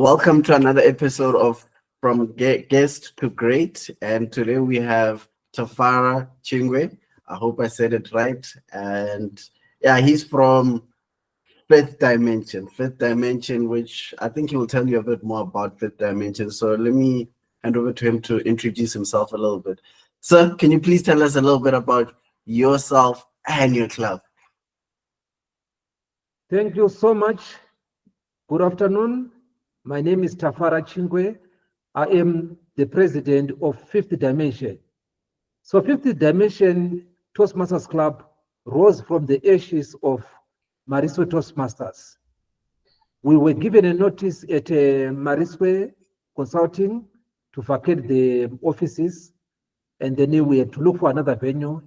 Welcome to another episode of From Guest to Great. And today we have Tafara Chingwe. I hope I said it right. And yeah, he's from Fifth Dimension. Fifth Dimension, which I think he will tell you a bit more about Fifth Dimension. So let me hand over to him to introduce himself a little bit. Sir, can you please tell us a little bit about yourself and your club? Thank you so much. Good afternoon. My name is Tafara Chingwe. I am the president of Fifth Dimension. So Fifth Dimension Toastmasters Club rose from the ashes of Mariswe Toastmasters. We were given a notice at Mariswe Consulting to vacate the offices, and then we had to look for another venue.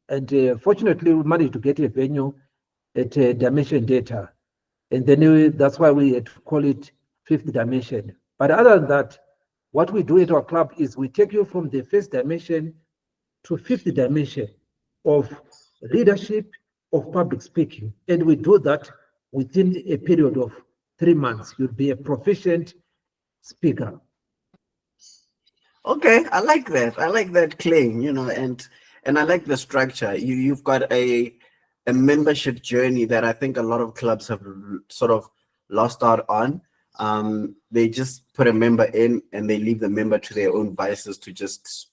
And fortunately, we managed to get a venue at Dimension Data. And then that's why we had to call it Fifth Dimension. But other than that, what we do at our club is we take you from the first dimension to fifth dimension of leadership, of public speaking. And we do that within a period of 3 months. You'll be a proficient speaker. Okay, I like that. I like that claim, and I like the structure. You've got a membership journey that I think a lot of clubs have sort of lost out on. They just put a member in and they leave the member to their own vices to just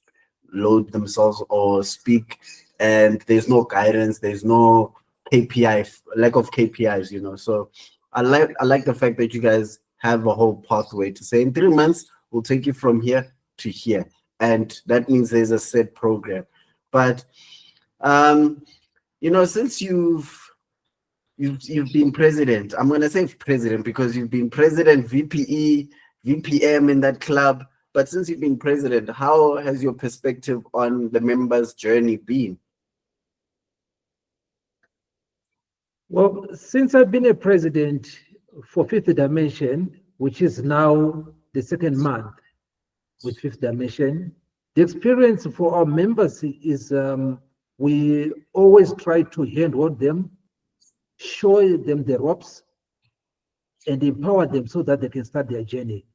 load themselves or speak, and there's no guidance, there's no lack of KPIs. So I like the fact that you guys have a whole pathway to say in 3 months we'll take you from here to here, and that means there's a set program. But since you've been president, I'm gonna say president because you've been president, VPE, VPM in that club. But since you've been president, how has your perspective on the members' journey been? Well, since I've been a president for Fifth Dimension, which is now the second month with Fifth Dimension, the experience for our members is we always try to handhold them, show them the ropes, and empower them so that they can start their journey.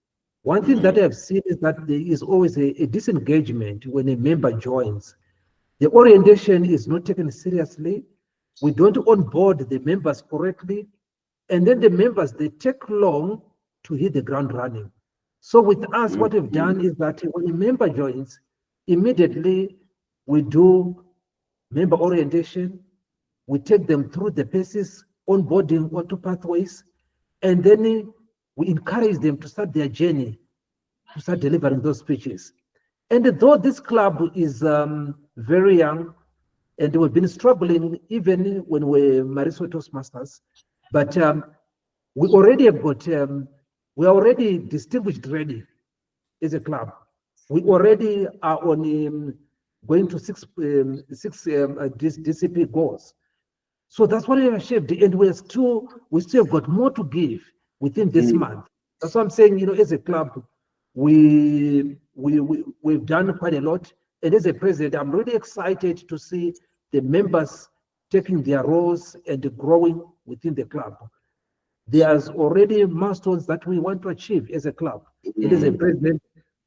One thing that I've seen is that there is always a disengagement when a member joins. The orientation is not taken seriously. We don't onboard the members correctly. And then the members, they take long to hit the ground running. So with us, what we've done is that when a member joins, immediately we do member orientation. We take them through the paces, onboarding onto pathways, and then we encourage them to start their journey, to start delivering those speeches. And though this club is very young, and we've been struggling even when we're Mariswe Toastmasters, but we already have got, we are already distinguished ready as a club. We already are on going to six DCP goals. So that's what we have achieved, and we still have got more to give within this month. That's what I'm saying. As a club, we've done quite a lot, and as a president, I'm really excited to see the members taking their roles and growing within the club. There's already milestones that we want to achieve as a club. And as a president,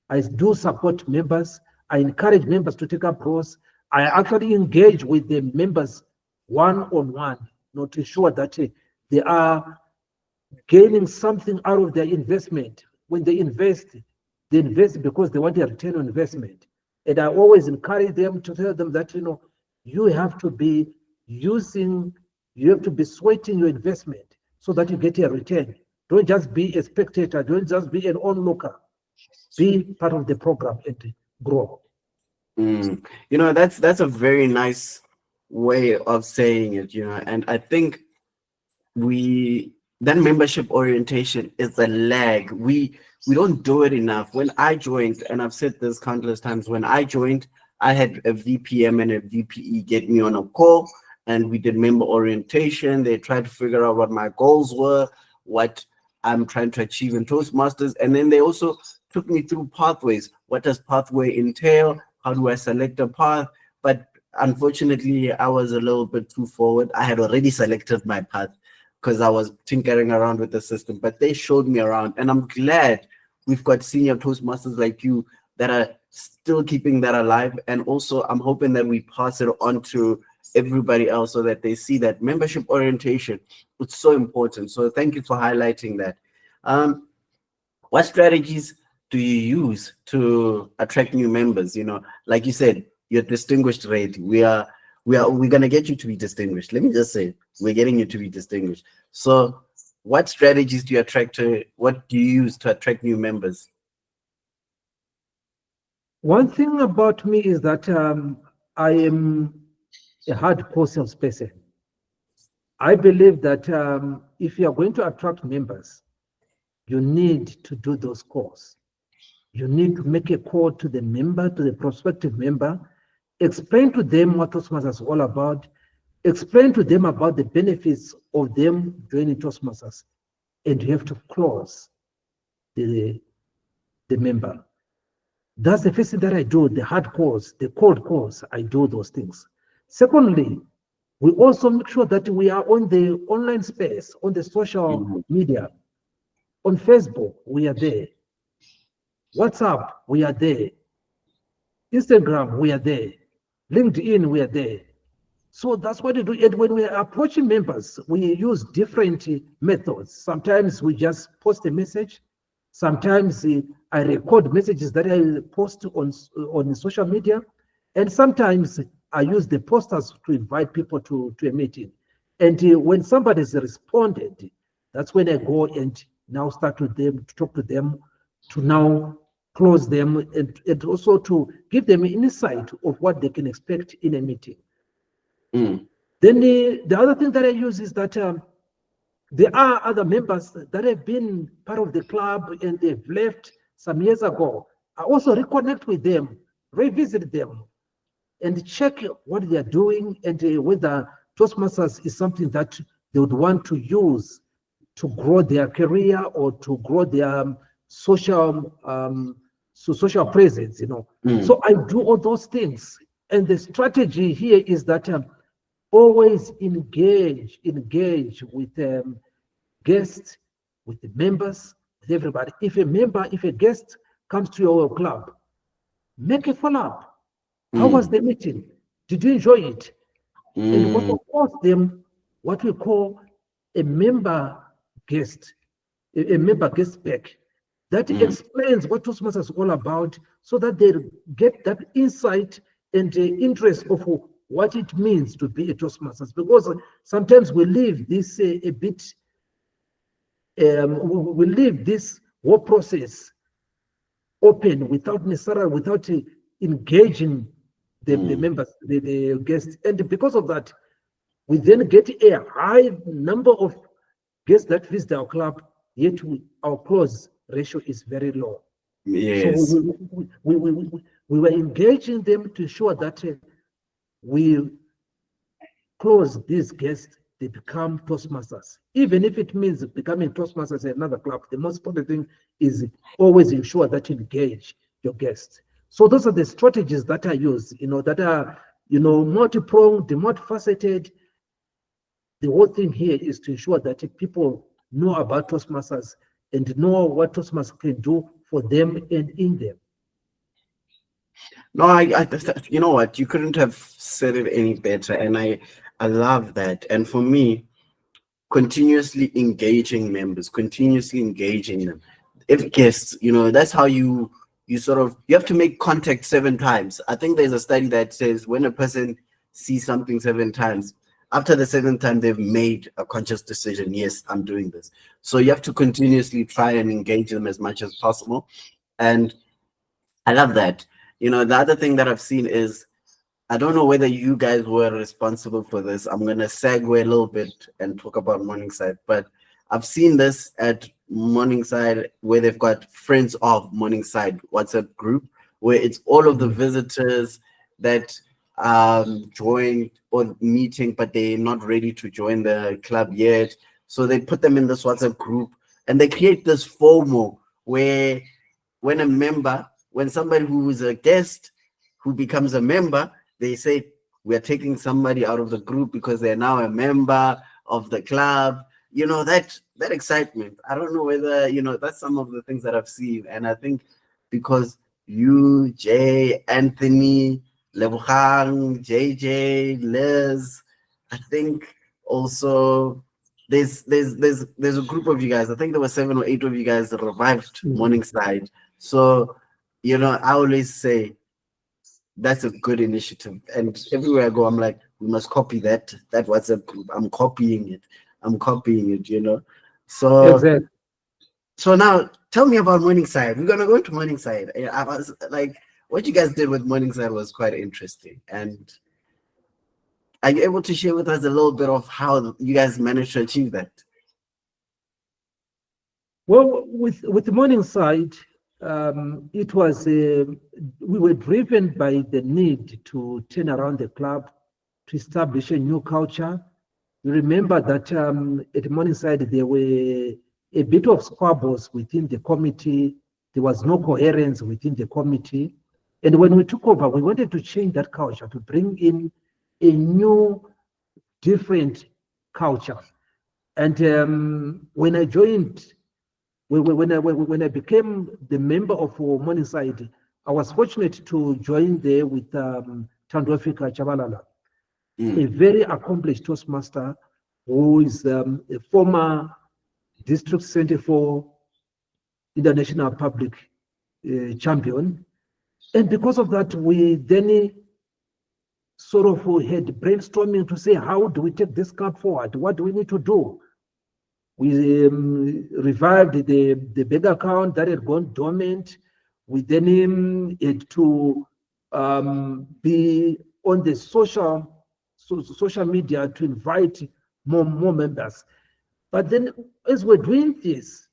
I do support members. I encourage members to take up roles. I actually engage with the members one-on-one, to ensure that they are gaining something out of their investment. When they invest because they want a return on investment. And I always encourage them to tell them that, you have to be sweating your investment so that you get a return. Don't just be a spectator, don't just be an onlooker. Be part of the program and grow. That's a very nice way of saying it, and I think that membership orientation is a lag. We don't do it enough. When I joined, and I've said this countless times, when I joined, I had a VPM and a VPE get me on a call, and we did member orientation. They tried to figure out what my goals were, what I'm trying to achieve in Toastmasters, and then they also took me through pathways. What does pathway entail? How do I select a path? But unfortunately, I was a little bit too forward. I had already selected my path. because I was tinkering around with the system, but they showed me around, and I'm glad we've got senior Toastmasters like you that are still keeping that alive. And also, I'm hoping that we pass it on to everybody else so that they see that membership orientation is so important. So thank you for highlighting that. What strategies do you use to attract new members? Like you said, you're distinguished already. We're gonna get you to be distinguished. Let me just say, we're getting you to be distinguished. So what strategies do you use to attract new members? One thing about me is that I am a hardcore salesperson. I believe that if you are going to attract members, you need to do those calls. You need to make a call to the member, to the prospective member, explain to them what Toastmasters is all about, explain to them about the benefits of them joining Toastmasters, and you have to close the member. That's the first thing that I do, the hard calls, the cold calls, I do those things. Secondly, we also make sure that we are on the online space, on the social media. On Facebook, we are there. WhatsApp, we are there. Instagram, we are there. LinkedIn, we are there. So that's what we do. And when we are approaching members, we use different methods. Sometimes we just post a message. Sometimes I record messages that I post on social media. And sometimes I use the posters to invite people to a meeting. And when somebody has responded, that's when I go and now start with them, to talk to them, to now close them, and also to give them insight of what they can expect in a meeting. Then the other thing that I use is that there are other members that have been part of the club and they've left some years ago. I also reconnect with them, revisit them, and check what they are doing and whether Toastmasters is something that they would want to use to grow their career or to grow their social presence, So I do all those things. And the strategy here is that always engage with guests, with the members, with everybody. If a guest comes to your club, make a follow-up. How was the meeting? Did you enjoy it? And also post them what we call a member guest pack that explains what Toastmasters is all about, so that they get that insight and interest of what it means to be a Toastmasters. Because sometimes we leave this we leave this whole process open without engaging the members, the guests. And because of that, we then get a high number of guests that visit our club, yet our close ratio is very low. Yes. So we were engaging them to ensure that we close these guests, they become Toastmasters. Even if it means becoming Toastmasters in another club, the most important thing is always ensure that you engage your guests. So those are the strategies that I use, that are, multi-pronged, multifaceted. The whole thing here is to ensure that people know about Toastmasters and know what Toastmasters can do for them and in them. No, you know what? You couldn't have said it any better, and I love that. And for me, continuously engaging members, continuously engaging them. If guests, that's how you have to make contact 7 times. I think there's a study that says when a person sees something 7 times, after the 7th time, they've made a conscious decision. Yes, I'm doing this. So you have to continuously try and engage them as much as possible. And I love that. The other thing that I've seen is, I don't know whether you guys were responsible for this. I'm going to segue a little bit and talk about Morningside, but I've seen this at Morningside where they've got Friends of Morningside WhatsApp group, where it's all of the visitors that joined or meeting, but they're not ready to join the club yet. So they put them in this WhatsApp group and they create this FOMO where when somebody who is a guest who becomes a member, they say, we're taking somebody out of the group because they're now a member of the club. that excitement. I don't know whether, that's some of the things that I've seen. And I think because you, Jay, Anthony, Lebogang, JJ, Liz, I think also there's a group of you guys. I think there were 7 or 8 of you guys that revived Morningside. So, I always say that's a good initiative. And everywhere I go, I'm like, we must copy that WhatsApp group. I'm copying it. So Exactly. so now tell me about Morningside. We're gonna go into Morningside. I was like, what you guys did with Morningside was quite interesting. And are you able to share with us a little bit of how you guys managed to achieve that? Well, with Morningside, it was we were driven by the need to turn around the club, to establish a new culture. You remember that at Morningside there were a bit of squabbles within the committee. There was no coherence within the committee, and when we took over, we wanted to change that culture, to bring in a new, different culture. And when I joined, when I became the member of Morningside, I was fortunate to join there with Tandwafika Chabalala, a very accomplished Toastmaster who is a former District Center for International Public champion. And because of that, we then sort of had brainstorming to say, how do we take this club forward? What do we need to do? We revived the bank account that had gone dormant. We then had to be on the social media to invite more members. But then as we're doing this,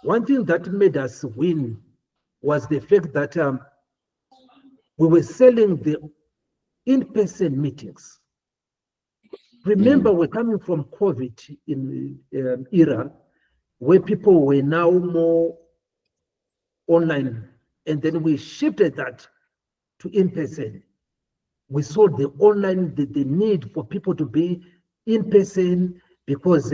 one thing that made us win was the fact that we were selling the in-person meetings. Remember, we're coming from COVID in era, where people were now more online, and then we shifted that to in-person. We saw the online, the need for people to be in-person, because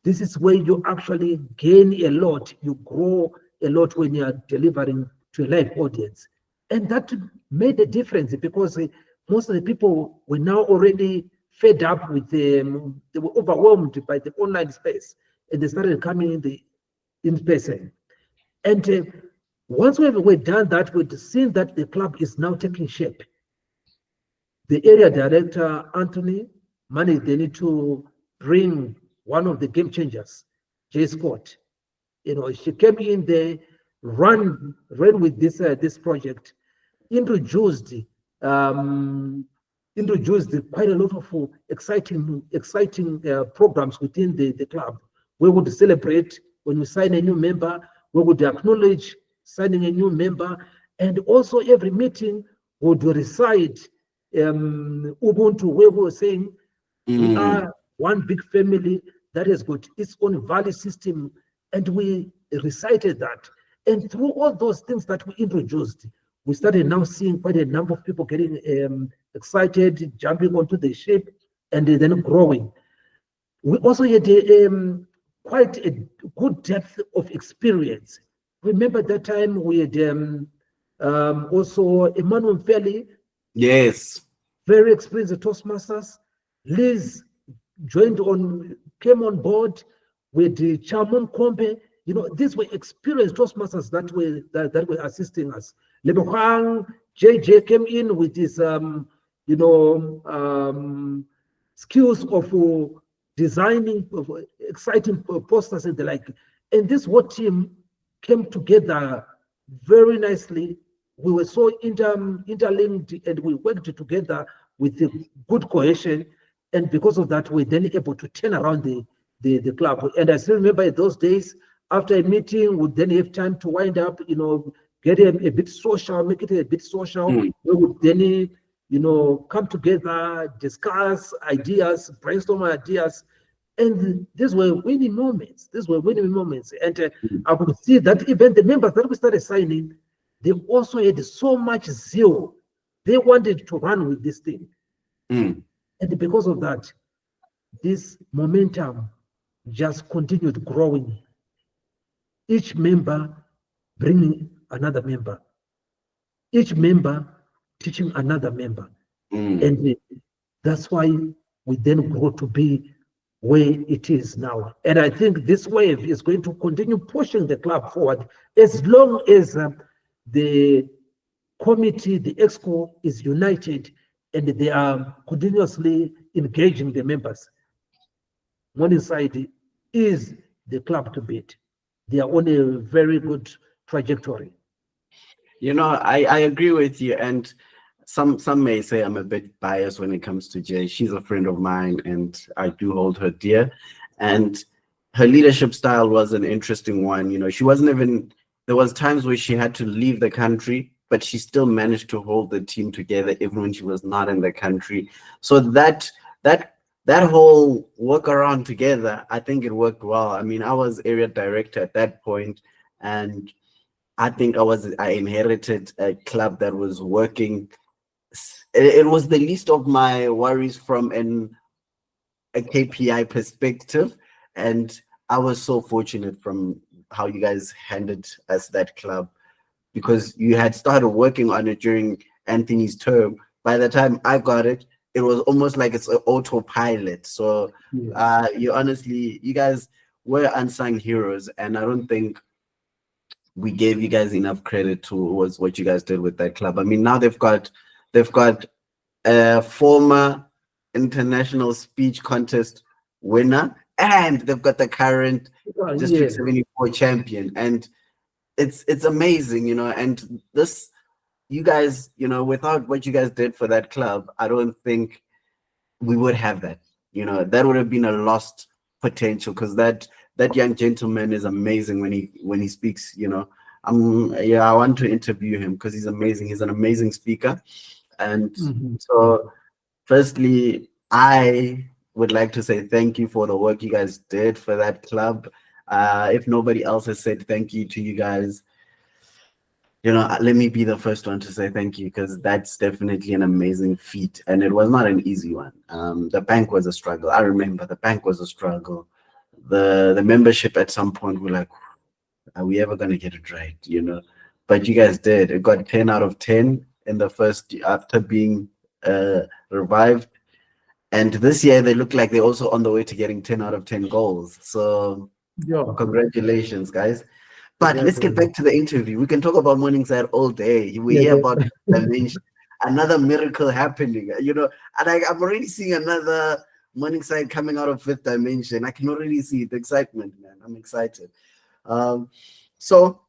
this is where you actually gain a lot, you grow a lot when you are delivering to a live audience. And that made a difference, because most of the people were now already fed up with they were overwhelmed by the online space, and they started coming in person. And once we've done that, we've seen that the club is now taking shape. The area director, Anthony, managed they need to bring one of the game changers, Jay Scott. She came in there, ran with this project, introduced quite a lot of exciting programs within the club. We would celebrate when we sign a new member. We would acknowledge signing a new member, and also every meeting would recite Ubuntu, where we were saying we are one big family that has got its own value system, and we recited that. And through all those things that we introduced, we started now seeing quite a number of people getting excited, jumping onto the ship, and then growing. We also had quite a good depth of experience. Remember that time we had also Emmanuel Fairley. Yes. Very experienced Toastmasters. Liz came on board with the Chamon Kombe. These were experienced Toastmasters that were assisting us. Lebogang, JJ came in with his skills of designing exciting posters and the like. And this whole team came together very nicely. We were so interlinked, and we worked together with a good cohesion. And because of that, we're then able to turn around the club. And I still remember those days, after a meeting, we'd then have time to wind up, get a bit social, make it a bit social. We would then, come together, discuss ideas, brainstorm ideas. And these were winning moments. And I could see that even the members that we started signing, they also had so much zeal. They wanted to run with this thing. And because of that, this momentum just continued growing. Each member bringing another member, each member teaching another member. And that's why we then grow to be where it is now. And I think this wave is going to continue pushing the club forward as long as the committee, the exco is united and they are continuously engaging the members. One side is the club to beat. They are on a very good trajectory. You know, I agree with you, and some may say I'm a bit biased when it comes to Jay. She's a friend of mine, and I do hold her dear. And her leadership style was an interesting one. You know, she wasn't even. There was times where she had to leave the country, but she still managed to hold the team together even when she was not in the country. So that whole work around together, I think it worked well. I mean, I was area director at that point, and I think I inherited a club that was working. It was the least of my worries from a KPI perspective, and I was so fortunate from how you guys handed us that club, because you had started working on it during Anthony's term. By the time I got it, it was almost like it's an autopilot. So you guys were unsung heroes, and I don't think we gave you guys enough credit towards what you guys did with that club. I mean, now they've got a former international speech contest winner, and they've got the current District 74 champion, and it's amazing, you know. And this, you guys, you know, without what you guys did for that club, I don't think we would have that. You know, that would have been a lost potential, because that young gentleman is amazing when he speaks. You know, I want to interview him because he's amazing. He's an amazing speaker. And so firstly, I would like to say thank you for the work you guys did for that club. If nobody else has said thank you to you guys, you know, let me be the first one to say thank you, because that's definitely an amazing feat, and it was not an easy one. The bank was a struggle. I remember the bank was a struggle. The membership at some point were like, are we ever gonna get it right? You know, but you guys did. It got 10 out of 10 in the first after being revived, and this year they look like they're also on the way to getting 10 out of 10 goals. So congratulations, guys. But let's get back to the interview. We can talk about Morningside all day. We hear about another miracle happening, you know, and I'm already seeing another Morningside coming out of fifth dimension. I can already see the excitement, man. I'm excited. So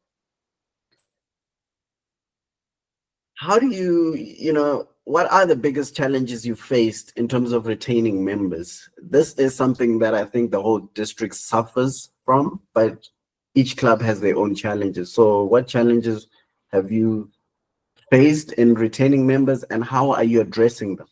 how do you know, what are the biggest challenges you faced in terms of retaining members? This is something that I think the whole district suffers from, but each club has their own challenges. So what challenges have you faced in retaining members, and how are you addressing them?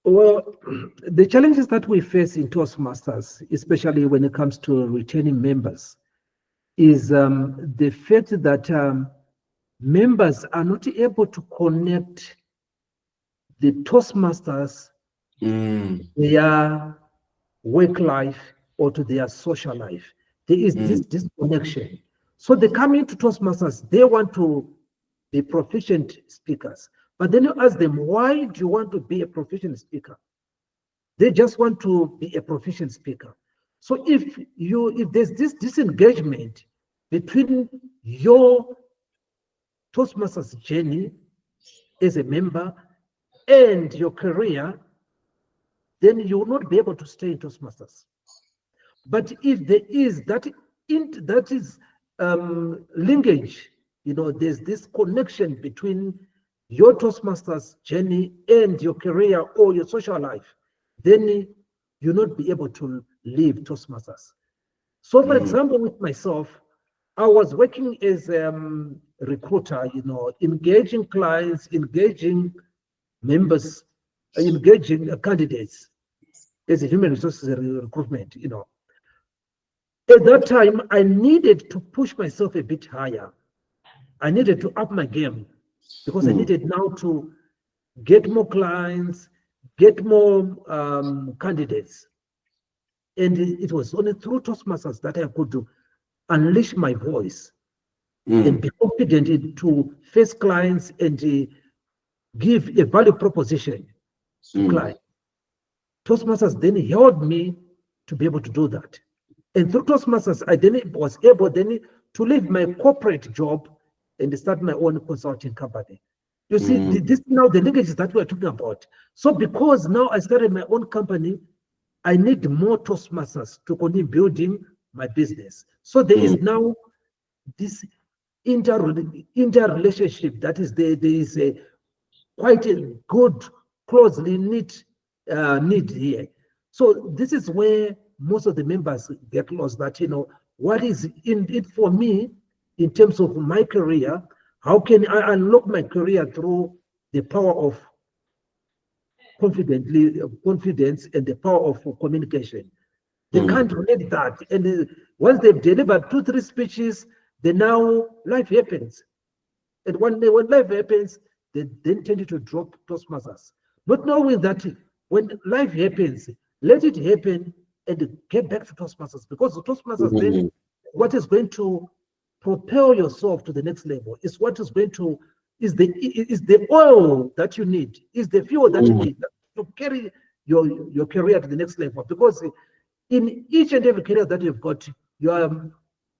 Well, the challenges that we face in Toastmasters, especially when it comes to retaining members, is the fact that members are not able to connect the Toastmasters, their work life, or to their social life. There is this disconnection. So they come into Toastmasters, they want to be proficient speakers. But then you ask them, why do you want to be a proficient speaker? They just want to be a proficient speaker. So if there's this disengagement between your Toastmasters journey as a member and your career, then you will not be able to stay in Toastmasters. But if there is that linkage, you know, there's this connection between your Toastmasters journey and your career or your social life, then you'll not be able to leave Toastmasters. So, for example, with myself, I was working as a recruiter, you know, engaging clients, engaging members, engaging candidates as a human resources recruitment, you know. At that time, I needed to push myself a bit higher. I needed to up my game because I needed now to get more clients, get more candidates. And it was only through Toastmasters that I could unleash my voice and be confident to face clients and give a value proposition to clients. Toastmasters then helped me to be able to do that. And through Toastmasters, I then was able then to leave my corporate job and start my own consulting company. You see, this now the linkages that we're talking about. So because now I started my own company, I need more Toastmasters to continue building my business. So there is now this interrelationship that is there. There is a quite a good, closely knit need here. So this is where most of the members get lost. That what is in it for me in terms of my career. How can I unlock my career through the power of confidence and the power of communication? They can't relate that. And once they've delivered 2-3 speeches, then now life happens. And when life happens, they then tend to drop Toastmasters. Not knowing that when life happens, let it happen and get back to Toastmasters. Because the Toastmasters then, what is going to propel yourself to the next level is what is going to, is the oil that you need, is the fuel that you need to carry your career to the next level. Because in each and every career that you've got, you are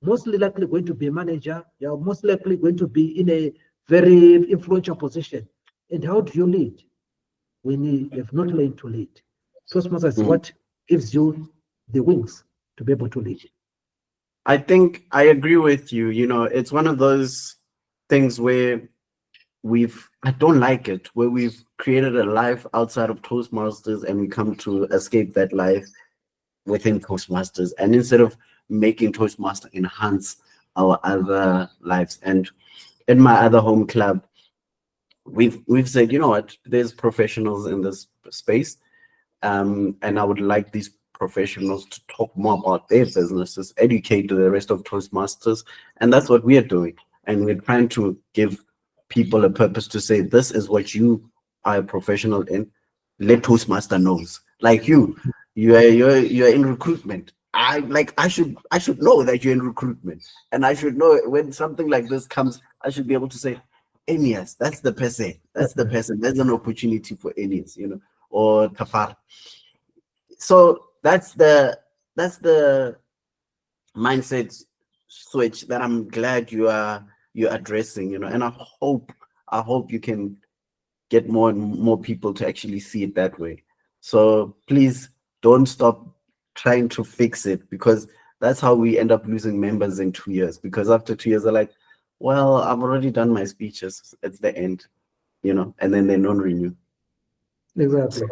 mostly likely going to be a manager, you are most likely going to be in a very influential position. And how do you lead when you have not learned to lead? Toastmasters is what gives you the wings to be able to lead. I think I agree with you. It's one of those things where I don't like it, where we've created a life outside of Toastmasters and we come to escape that life within Toastmasters. And instead of making Toastmaster enhance our other lives. And in my other home club, we've said, what, there's professionals in this space. And I would like these professionals to talk more about their businesses, educate the rest of Toastmasters. And that's what we are doing. And we're trying to give people a purpose to say, this is what you are a professional in. Let Toastmaster knows. Like you're in recruitment. I should know that you're in recruitment. And I should know when something like this comes, I should be able to say, Enias, that's the person. That's the person. There's an opportunity for Enias, or Tafara. So that's the mindset switch that I'm glad you're addressing, and I hope you can get more and more people to actually see it that way. So please don't stop trying to fix it, because that's how we end up losing members in 2 years. Because after 2 years, they're like, well, I've already done my speeches. It's the end, and then they don't renew. Exactly.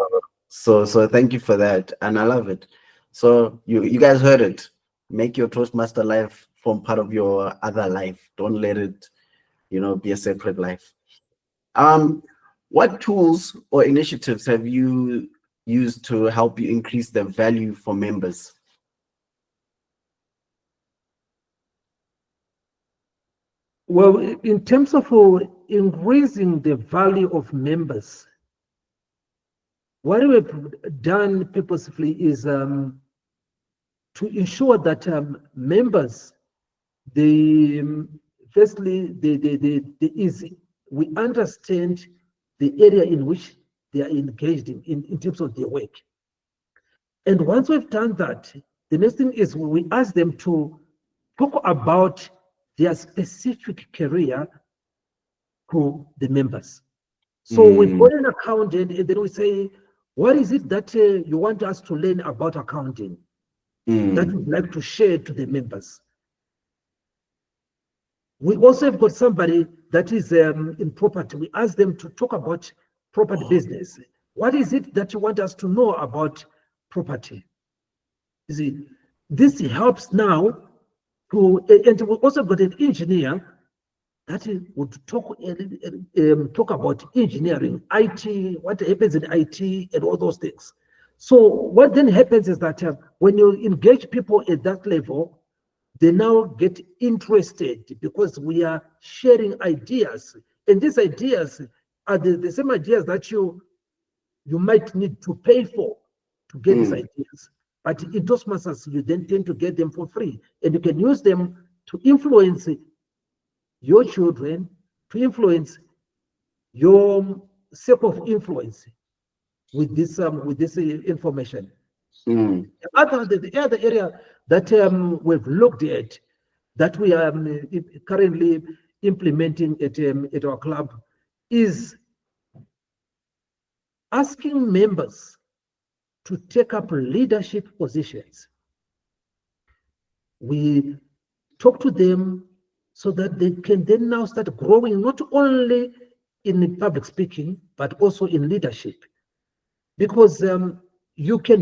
So thank you for that, and I love it. So you guys heard it. Make your Toastmaster life form part of your other life. Don't let it, be a separate life. What tools or initiatives have you used to help you increase the value for members? Well, in terms of increasing the value of members, what we've done purposefully is to ensure that members, firstly, we understand the area in which they are engaged in terms of their work. And once we've done that, the next thing is we ask them to talk about their specific career to the members. So we put an accountant, and then we say, what is it that you want us to learn about accounting that you'd like to share to the members? We also have got somebody that is in property. We ask them to talk about property business. What is it that you want us to know about property? You see, this helps now to, and we also got an engineer that would talk about engineering, IT, what happens in IT, and all those things. So what then happens is that when you engage people at that level, they now get interested because we are sharing ideas. And these ideas are the same ideas that you you might need to pay for to get these ideas. But in Toastmasters, you then tend to get them for free, and you can use them to influence your children, to influence your circle of influence with this information. The other area that we've looked at, that we are currently implementing at our club, is asking members to take up leadership positions. We talk to them so that they can then now start growing, not only in public speaking, but also in leadership. Because you can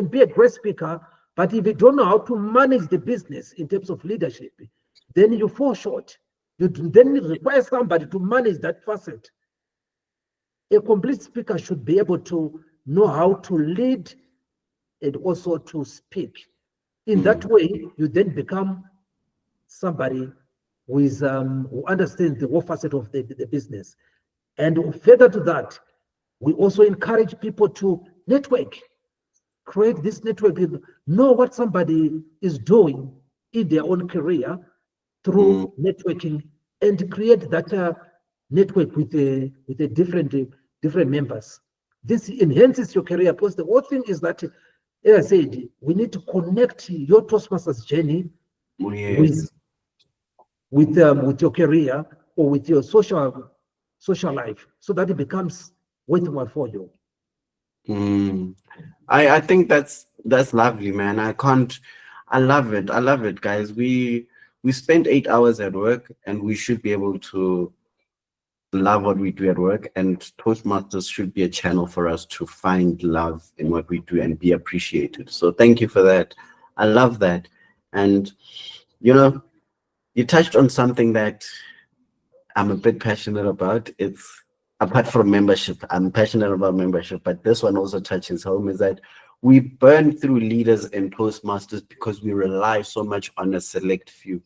be a great speaker, but if you don't know how to manage the business in terms of leadership, then you fall short. You then require somebody to manage that facet. A complete speaker should be able to know how to lead and also to speak. In that way, you then become somebody who understands the whole facet of the business. And further to that, we also encourage people to network, create this network, know what somebody is doing in their own career through networking, and create that network with the different members. This enhances your career, because the whole thing is that, as I said, we need to connect your Toastmasters journey with your career or with your social life, so that it becomes worthwhile for you. I think that's lovely, man. I love it, guys. We spend 8 hours at work, and we should be able to love what we do at work, and Toastmasters should be a channel for us to find love in what we do and be appreciated. So thank you for that. I love that. And you touched on something that I'm a bit passionate about. It's, apart from membership, I'm passionate about membership, but this one also touches home, is that we burn through leaders in Toastmasters because we rely so much on a select few.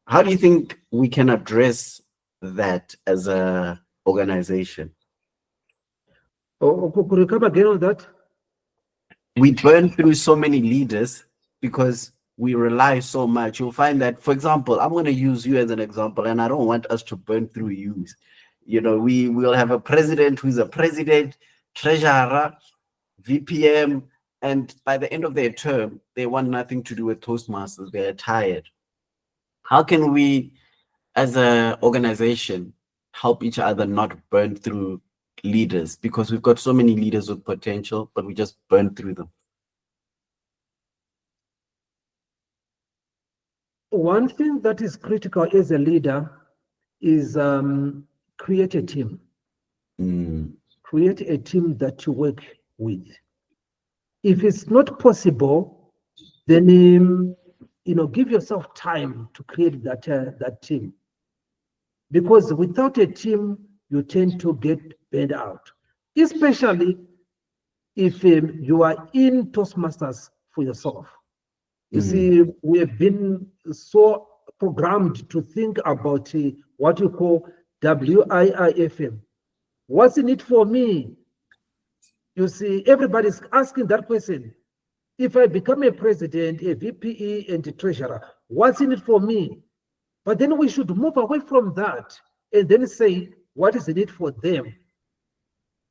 How do you think we can address that as a organization? Could you come again on that? We burn through so many leaders because we rely so much. You'll find that, for example, I'm going to use you as an example, and I don't want us to burn through you. We will have a president who's a president, treasurer, VPM, and by the end of their term, they want nothing to do with Toastmasters. They're tired. How can we, as an organization, help each other not burn through leaders? Because we've got so many leaders with potential, but we just burn through them. One thing that is critical as a leader is create a team. Create a team that you work with. If it's not possible, then give yourself time to create that team. Because without a team, you tend to get burned out, especially if you are in Toastmasters for yourself. You see, we have been so programmed to think about what you call WIIFM. What's in it for me? You see, everybody's asking that question. If I become a president, a VPE, and a treasurer, what's in it for me? But then we should move away from that and then say, what is in it for them?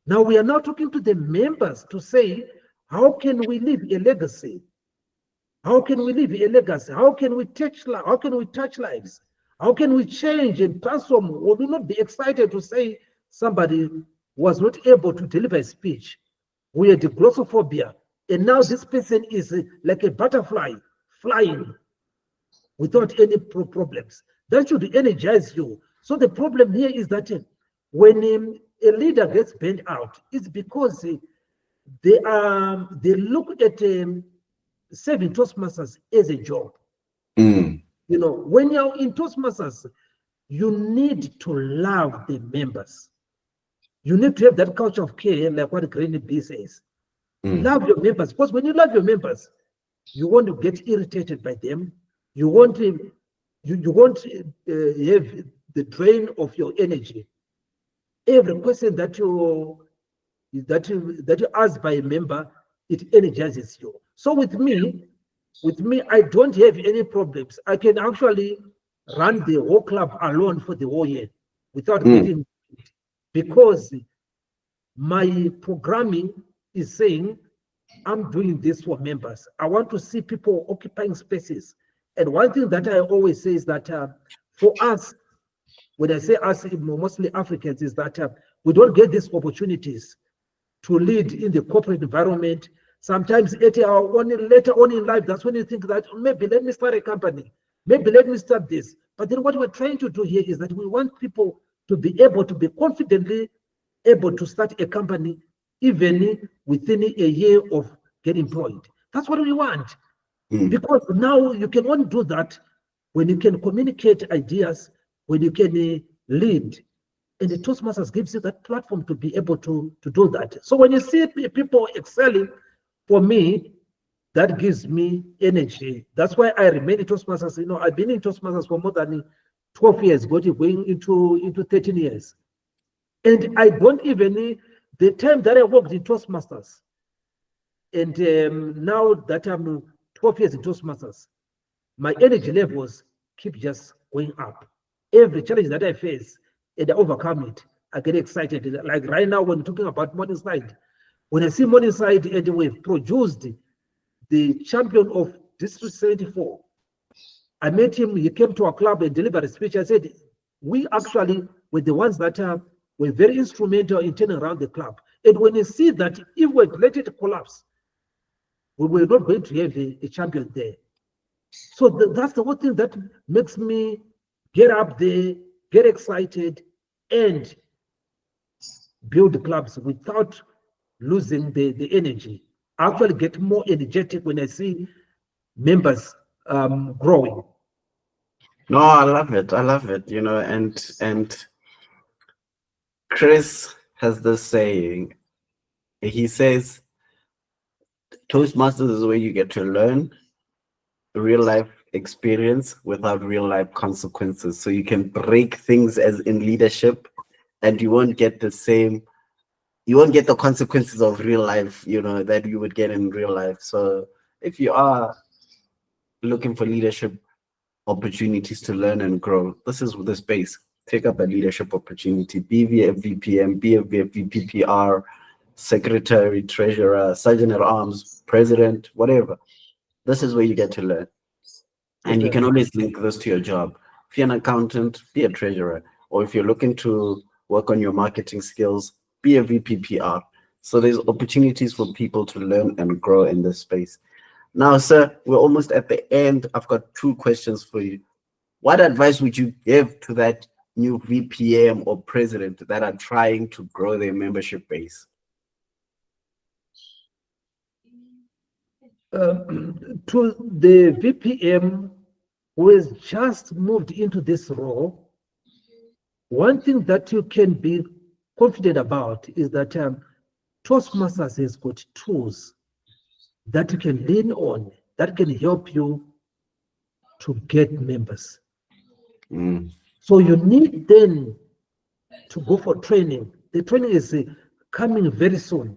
Now we are now talking to the members to say, how can we leave a legacy? How can we leave a legacy? How can we touch lives? How can we change and transform? Will we not be excited to say somebody was not able to deliver a speech? We had glossophobia, and now this person is like a butterfly flying without any problems. That should energize you. So the problem here is that when a leader gets burnt out, it's because they look at serving Toastmasters as a job. When you're in Toastmasters, you need to love the members. You need to have that culture of care, like what Granny B says. Love your members, because when you love your members, you want to get irritated by them. You won't have the drain of your energy. Every question that you that you ask by a member, it energizes you. So with me, I don't have any problems. I can actually run the whole club alone for the whole year without getting, because my programming is saying I'm doing this for members. I want to see people occupying spaces. And one thing that I always say is that for us, when I say us, mostly Africans, is that we don't get these opportunities to lead in the corporate environment. Sometimes later on in life, that's when you think that maybe let me start a company, maybe let me start this. But then what we're trying to do here is that we want people to be able to be confidently able to start a company even within a year of getting employed. That's what we want. Because now you can only do that when you can communicate ideas, when you can lead. And the Toastmasters gives you that platform to be able to do that. So when you see people excelling, for me, that gives me energy. That's why I remain in Toastmasters. You know, I've been in Toastmasters for more than 12 years, going into 13 years. And I don't even, the time that I worked in Toastmasters, and now that I'm 12 years in Toastmasters, my energy levels keep just going up. Every challenge that I face, and I overcome it, I get excited. Like right now, when talking about Morningside, when I see Morningside and we've produced the champion of District 74, I met him, he came to our club and delivered a speech. I said, we actually were the ones that were very instrumental in turning around the club. And when you see that if we let it collapse, we were not going to have a champion there. So that's the one thing that makes me get up there, get excited, and build clubs without losing the energy. I actually get more energetic when I see members growing. No, I love it. I love it. You know, and Chris has this saying. He says, Toastmasters is where you get to learn real life experience without real life consequences. So you can break things as in leadership, and you won't get the consequences of real life, you know, that you would get in real life. So if you are looking for leadership opportunities to learn and grow, this is the space. Take up a leadership opportunity. Be a VPM, be a VPPR, secretary, treasurer, sergeant at arms, president, whatever. This is where you get to learn. And you can always link this to your job. If you're an accountant, be a treasurer. Or if you're looking to work on your marketing skills, be a VPPR. So there's opportunities for people to learn and grow in this space. Now, sir, we're almost at the end. I've got 2 questions for you. What advice would you give to that new VPM or president that are trying to grow their membership base? To the VPM who has just moved into this role, one thing that you can be confident about is that Toastmasters has got tools that you can lean on that can help you to get members. So you need then to go for training. The training is coming very soon.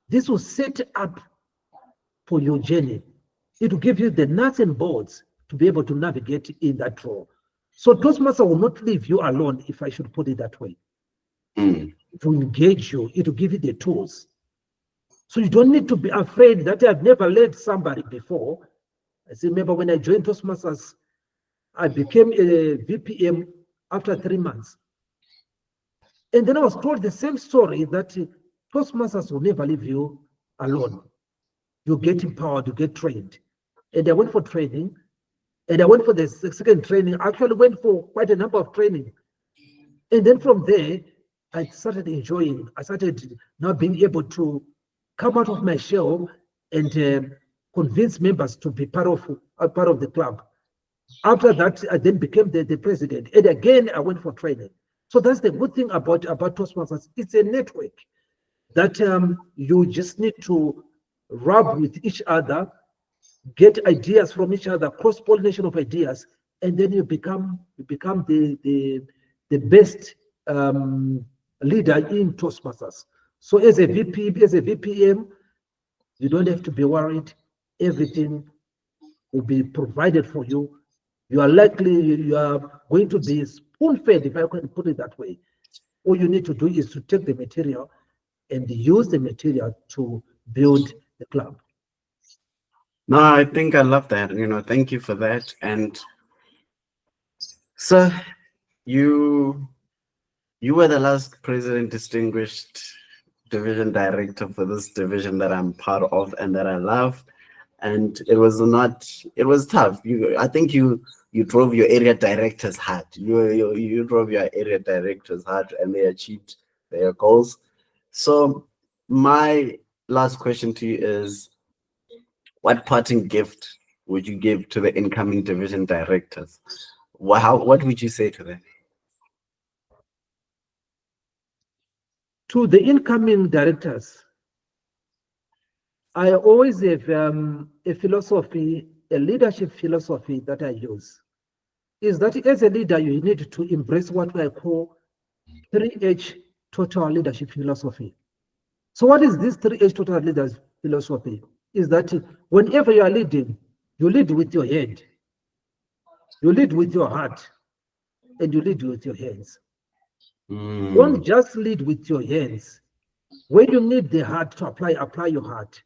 This will set up for your journey. It will give you the nuts and bolts to be able to navigate in that role. So Toastmaster will not leave you alone, if I should put it that way. It will engage you. It will give you the tools. So you don't need to be afraid that I've never led somebody before. I still remember when I joined Toastmasters, I became a VPM after 3 months. And then I was told the same story that Toastmasters will never leave you alone. You get empowered, you get trained. And I went for training, and I went for the second training. I actually went for quite a number of training. And then from there, I started enjoying. I started now being able to come out of my shell and convince members to be part of the club. After that, I then became the president. And again, I went for training. So that's the good thing about Toastmasters. It's a network that you just need to rub with each other, get ideas from each other, cross-pollination of ideas, and then you become the best leader in Toastmasters. So as a VP, as a VPM, you don't have to be worried. Everything will be provided for you. You are going to be spoon-fed, if I can put it that way. All you need to do is to take the material and use the material to build the club. No, I think I love that. Thank you for that. And so you you were the last president distinguished division director for this division that I'm part of and that I love. And it was tough. I think you drove your area directors hard. You drove your area directors hard and they achieved their goals. So my last question to you is, what parting gift would you give to the incoming division directors? What would you say to them? To the incoming directors, I always have a philosophy, a leadership philosophy that I use, is that as a leader, you need to embrace what I call 3H total leadership philosophy. So what is this 3H total leadership philosophy? Is that whenever you are leading, you lead with your head, you lead with your heart, and you lead with your hands. Don't just lead with your hands. When you need the heart to apply your heart.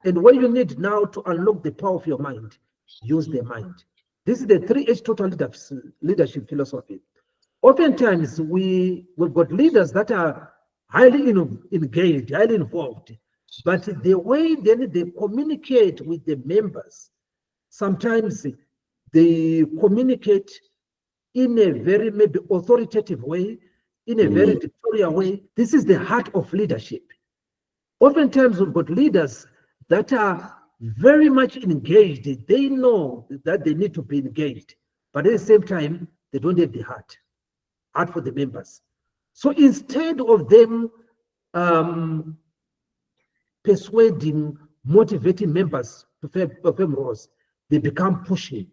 And when you need now to unlock the power of your mind, use the mind. This is the 3H total leadership philosophy. Oftentimes, we've got leaders that are highly engaged, highly involved, but the way then they communicate with the members, sometimes they communicate in a very maybe authoritative way, in a very dictatorial way. This is the heart of leadership. Oftentimes, we've got leaders that are very much engaged. They know that they need to be engaged, but at the same time, they don't have the heart for the members. So instead of them persuading, motivating members to perform roles, they become pushy.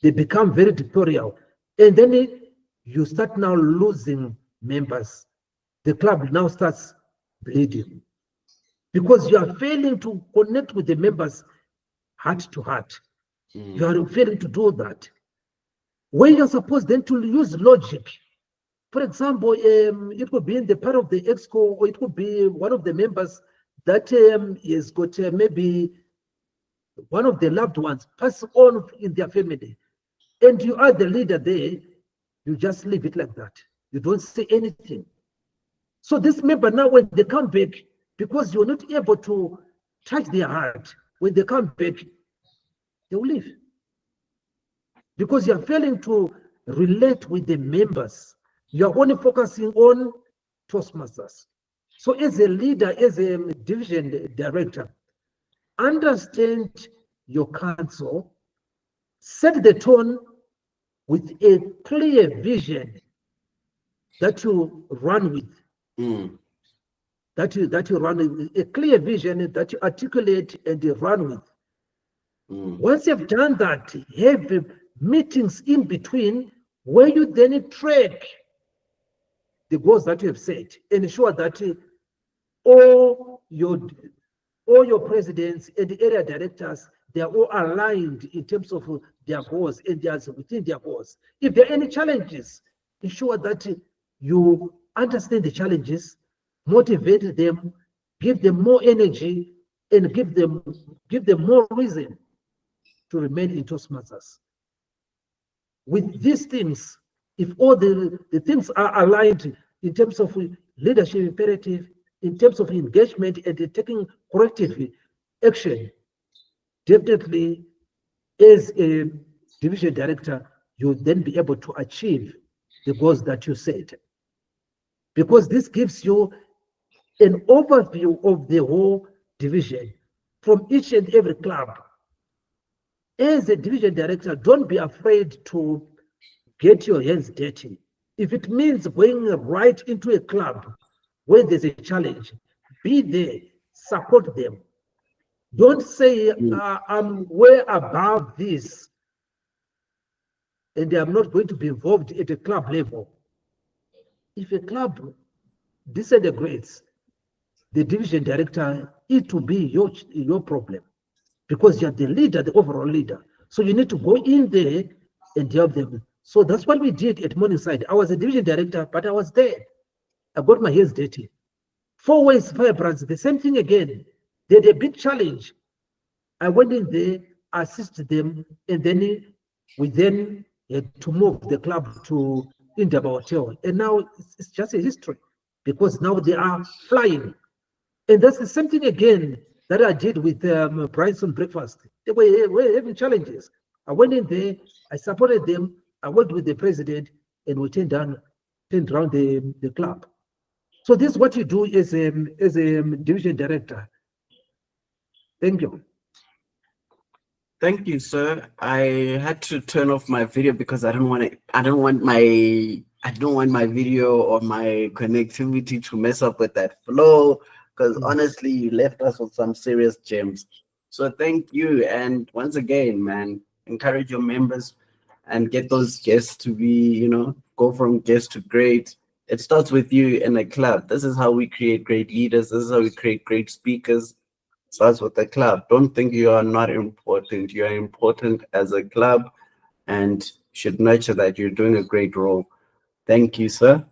They become very dictatorial. And then you start now losing members. The club now starts bleeding because you are failing to connect with the members heart to heart. You are failing to do that. When you're supposed then to use logic, for example, it could be in the part of the exco, or it could be one of the members that has got maybe one of the loved ones pass on in their family, and you are the leader there, you just leave it like that. You don't say anything. So this member now, when they come back, because you're not able to touch their heart, when they come back, they will leave. Because you're failing to relate with the members. You're only focusing on Toastmasters. So as a leader, as a division director, understand your council, set the tone with a clear vision that you run with. That you run with, a clear vision that you articulate and you run with. Once you've done that, have meetings in between where you then track the goals that you have set. Ensure that all your presidents and the area directors, they are all aligned in terms of their goals and they are within their goals. If there are any challenges, ensure that you understand the challenges, motivate them, give them more energy, and give them more reason to remain in Toastmasters. With these things, if all the things are aligned in terms of leadership imperative, in terms of engagement and taking corrective action, definitely as a division director, you'll then be able to achieve the goals that you set. Because this gives you an overview of the whole division from each and every club. As a division director, don't be afraid to get your hands dirty. If it means going right into a club where there's a challenge, be there, support them. Don't say, I'm way above this and I'm not going to be involved at a club level. If a club disintegrates, the division director, it will be your problem, because you're the leader, the overall leader. So you need to go in there and help them. So that's what we did at Morningside. I was a division director, but I was there. I got my hands dirty. 4 Ways Fire Brands, the same thing again. They had a big challenge. I went in there, assisted them, and then we then had to move the club to Indaba Hotel. And now it's just a history, because now they are flying. And that's the same thing again that I did with Bryson Breakfast. They were having challenges. I went in there, I supported them, I worked with the president, and we turned around the club. So this is what you do as a division director. Thank you. Thank you, sir. I had to turn off my video because I don't want my video or my connectivity to mess up with that flow. Because honestly, you left us with some serious gems. So thank you. And once again, man, encourage your members and get those guests to be, go from guest to great. It starts with you in a club. This is how we create great leaders. This is how we create great speakers. Starts with the club. Don't think you are not important. You are important as a club and should nurture that. You're doing a great role. Thank you, sir.